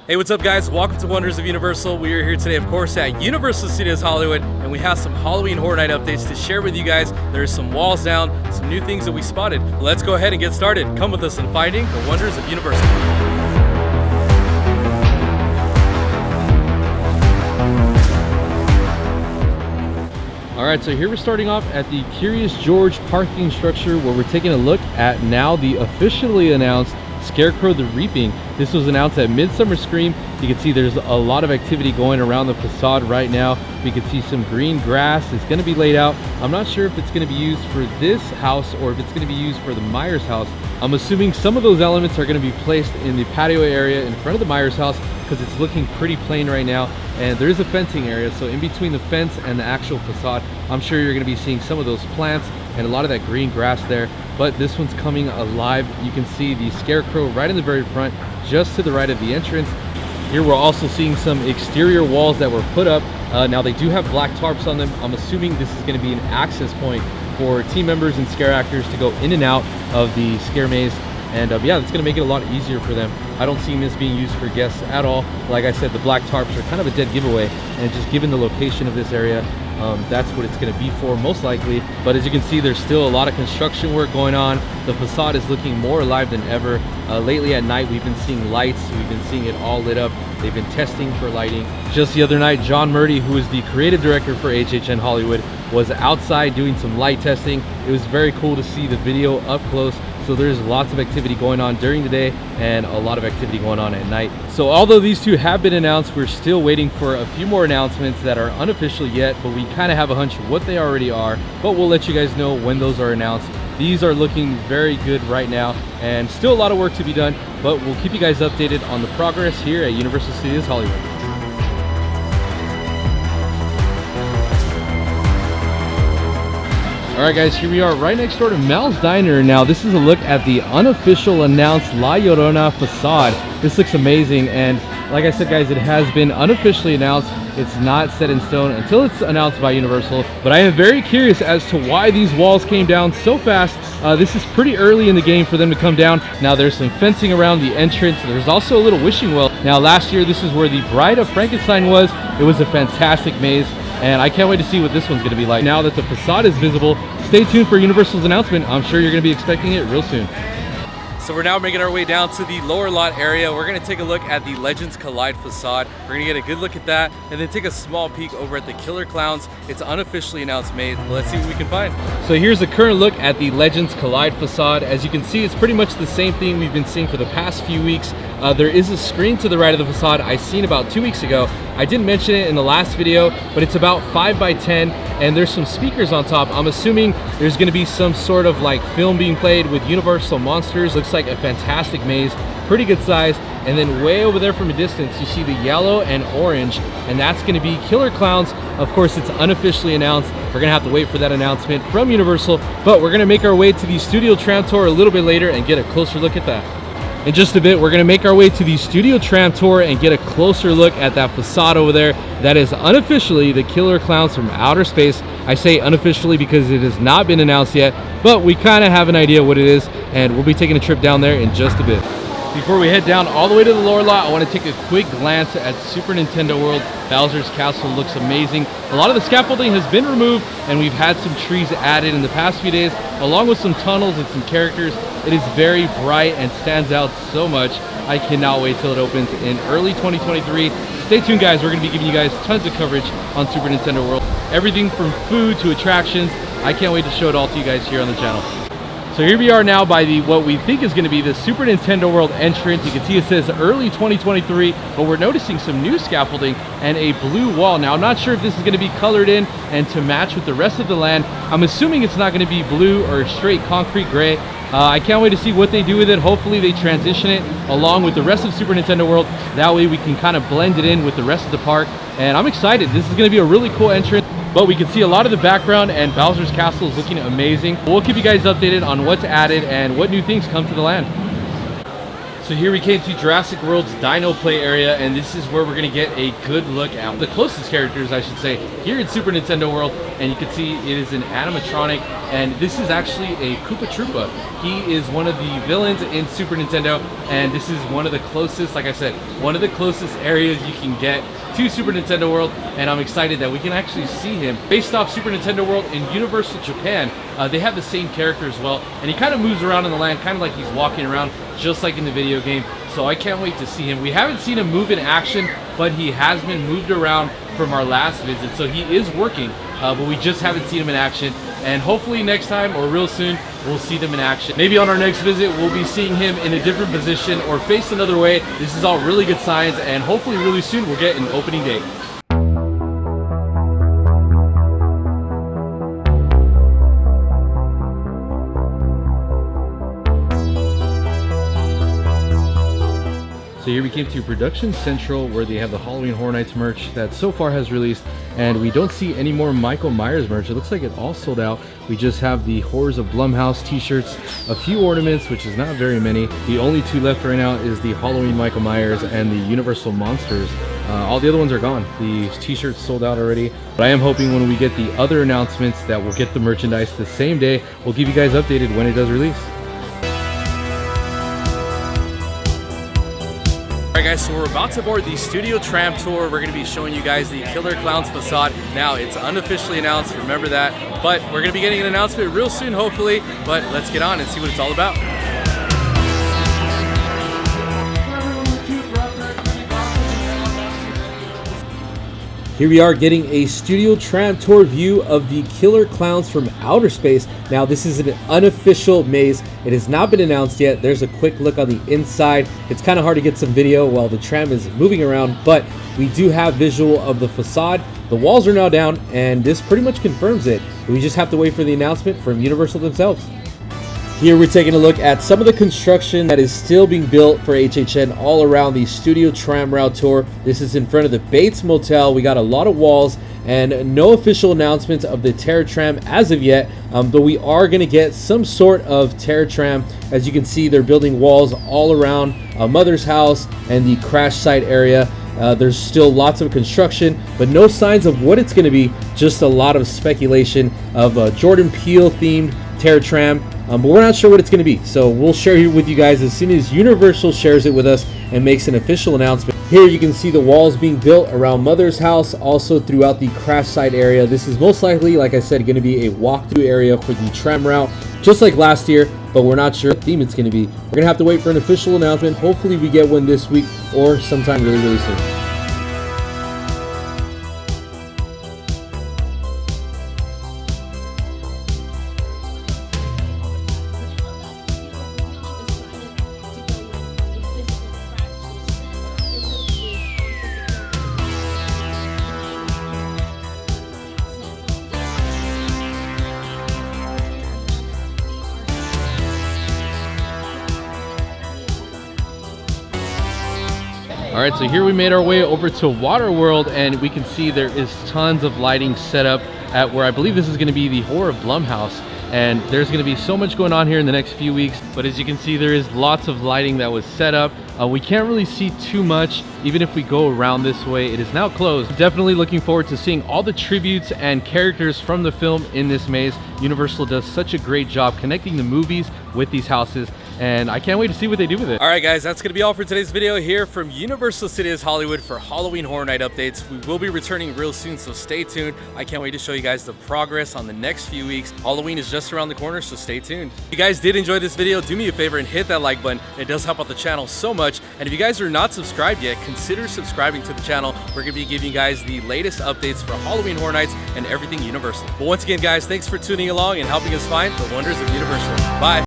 Hey, what's up guys? Welcome to Wonders of Universal. We are here today, of course, at Universal Studios Hollywood, and we have some Halloween Horror Night updates to share with you guys. There's some walls down, some new things that we spotted. Let's go ahead and get started. Come with us in finding the Wonders of Universal. All right, so here we're starting off at the Curious George parking structure where we're taking a look at now the officially announced Scarecrow the Reaping. This was announced at Midsummer Scream. You can see there's a lot of activity going around the facade right now. We can see some green grass is going to be laid out. I'm not sure if it's going to be used for this house or if it's going to be used for the Myers house. I'm assuming some of those elements are going to be placed in the patio area in front of the Myers house because it's looking pretty plain right now, and there is a fencing area, so in between the fence and the actual facade, I'm sure you're going to be seeing some of those plants and a lot of that green grass there. But this one's coming alive. You can see the Scarecrow right in the very front, just to the right of the entrance. Here we're also seeing some exterior walls that were put up. Now they do have black tarps on them. I'm assuming this is going to be an access point for team members and scare actors to go in and out of the scare maze. And yeah, it's going to make it a lot easier for them. I don't see this being used for guests at all. Like I said, the black tarps are kind of a dead giveaway, and just given the location of this area, that's what it's going to be for most likely. But as you can see, there's still a lot of construction work going on. The facade is looking more alive than ever. Lately at night, we've been seeing lights. We've been seeing it all lit up. They've been testing for lighting. Just the other night, John Murdy, who is the creative director for HHN Hollywood, was outside doing some light testing. It was very cool to see the video up close. So there's lots of activity going on during the day and a lot of activity going on at night. So although these two have been announced, we're still waiting for a few more announcements that are unofficial yet, but we kind of have a hunch of what they already are, but we'll let you guys know when those are announced. These are looking very good right now, and still a lot of work to be done, but we'll keep you guys updated on the progress here at Universal Studios Hollywood. All right guys, here we are right next door to Mal's Diner. Now this is a look at the unofficial announced LLorona facade. This looks amazing, and like I said guys, it has been unofficially announced. It's not set in stone until it's announced by Universal, but I am very curious as to why these walls came down so fast. This is pretty early in the game for them to come down. Now there's some fencing around the entrance. There's also a little wishing well. Now last year this is where the Bride of Frankenstein was. It was a fantastic maze, and I can't wait to see what this one's going to be like. Now that the facade is visible, stay tuned for Universal's announcement. I'm sure you're going to be expecting it real soon. So we're now making our way down to the lower lot area. We're going to take a look at the Legends Collide facade. We're going to get a good look at that and then take a small peek over at the Killer Klowns. It's unofficially announced maze. Let's see what we can find. So here's a current look at the Legends Collide facade. As you can see, it's pretty much the same thing we've been seeing for the past few weeks. There is a screen to the right of the facade I seen about 2 weeks ago. I didn't mention it in the last video, but it's about 5 by 10, and there's some speakers on top. I'm assuming there's going to be some sort of like film being played with Universal monsters. Looks like a fantastic maze, pretty good size. And then way over there from a distance, you see the yellow and orange, and that's going to be Killer Klowns. Of course, it's unofficially announced. We're going to have to wait for that announcement from Universal, but we're going to make our way to the Studio Tram Tour a little bit later and get a closer look at that. In just a bit, we're going to make our way to the Studio Tram Tour and get a closer look at that facade over there. That is unofficially the Killer Klowns from outer space. I say unofficially because it has not been announced yet, but we kind of have an idea what it is, and we'll be taking a trip down there in just a bit. Before we head down all the way to the lower lot, I want to take a quick glance at Super Nintendo World. Bowser's Castle looks amazing. A lot of the scaffolding has been removed, and we've had some trees added in the past few days, along with some tunnels and some characters. It is very bright and stands out so much. I cannot wait till it opens in early 2023. Stay tuned guys, we're going to be giving you guys tons of coverage on Super Nintendo World. Everything from food to attractions. I can't wait to show it all to you guys here on the channel. So here we are now by the what we think is going to be the Super Nintendo World entrance. You can see it says early 2023, but we're noticing some new scaffolding and a blue wall. Now I'm not sure if this is going to be colored in and to match with the rest of the land. I'm assuming it's not going to be blue or straight concrete gray. I can't wait to see what they do with it. Hopefully they transition it along with the rest of Super Nintendo World. That way we can kind of blend it in with the rest of the park. And I'm excited. This is going to be a really cool entrance. But we can see a lot of the background, and Bowser's Castle is looking amazing. We'll keep you guys updated on what's added and what new things come to the land. So here we came to Jurassic World's Dino Play area, and this is where we're gonna get a good look at the closest characters, I should say, here in Super Nintendo World. And you can see it is an animatronic, and this is actually a Koopa Troopa. He is one of the villains in Super Nintendo, and this is one of the closest, like I said, one of the closest areas you can get to Super Nintendo World, and I'm excited that we can actually see him. Based off Super Nintendo World in Universal Japan, they have the same character as well, and he kind of moves around in the land, kind of like he's walking around, just like in the video game. So I can't wait to see him. We haven't seen him move in action, but he has been moved around from our last visit, so he is working, but we just haven't seen him in action. And hopefully next time, or real soon, we'll see them in action. Maybe on our next visit, we'll be seeing him in a different position or faced another way. This is all really good signs, and hopefully really soon we'll get an opening date. So here we came to Production Central, where they have the Halloween Horror Nights merch that so far has released, and we don't see any more Michael Myers merch. It looks like it all sold out. We just have the Horrors of Blumhouse t-shirts, a few ornaments, which is not very many. The only two left right now is the Halloween Michael Myers and the Universal Monsters. All the other ones are gone. The t-shirts sold out already. But I am hoping when we get the other announcements that we'll get the merchandise the same day. We'll keep you guys updated when it does release. Alright guys, so we're about to board the Studio Tram Tour. We're going to be showing you guys the Killer Klowns facade. Now, it's unofficially announced, remember that. But we're going to be getting an announcement real soon, hopefully. But let's get on and see what it's all about. Here we are getting a Studio Tram Tour view of the Killer Klowns from outer space. Now this is an unofficial maze. It has not been announced yet. There's a quick look on the inside. It's kind of hard to get some video while the tram is moving around, but we do have visual of the facade. The walls are now down, and this pretty much confirms it. We just have to wait for the announcement from Universal themselves. Here we're taking a look at some of the construction that is still being built for HHN all around the Studio Tram Route Tour. This is in front of the Bates Motel. We got a lot of walls and no official announcements of the Terror Tram as of yet, but we are going to get some sort of Terror Tram. As you can see, they're building walls all around Mother's house and the crash site area. There's still lots of construction, but no signs of what it's going to be, just a lot of speculation of a Jordan Peele themed Terror Tram. But we're not sure what it's going to be, so we'll share it with you guys as soon as Universal shares it with us and makes an official announcement. Here you can see the walls being built around Mother's house, also throughout the crash site area. This is most likely, like I said, going to be a walkthrough area for the tram route, just like last year, but we're not sure what theme it's going to be. We're going to have to wait for an official announcement. Hopefully we get one this week or sometime really, really soon. All right, so here we made our way over to Waterworld, and we can see there is tons of lighting set up at where I believe this is going to be the Horror of Blumhouse. And there's going to be so much going on here in the next few weeks, but as you can see, there is lots of lighting that was set up. We can't really see too much, even if we go around this way. It is now closed. Definitely looking forward to seeing all the tributes and characters from the film in this maze. Universal does such a great job connecting the movies with these houses, and I can't wait to see what they do with it. All right, guys, that's going to be all for today's video here from Universal Studios Hollywood for Halloween Horror Night updates. We will be returning real soon, so stay tuned. I can't wait to show you guys the progress on the next few weeks. Halloween is just around the corner, so stay tuned. If you guys did enjoy this video, do me a favor and hit that like button. It does help out the channel so much. And if you guys are not subscribed yet, consider subscribing to the channel. We're going to be giving you guys the latest updates for Halloween Horror Nights and everything Universal. But once again, guys, thanks for tuning along and helping us find the wonders of Universal. Bye.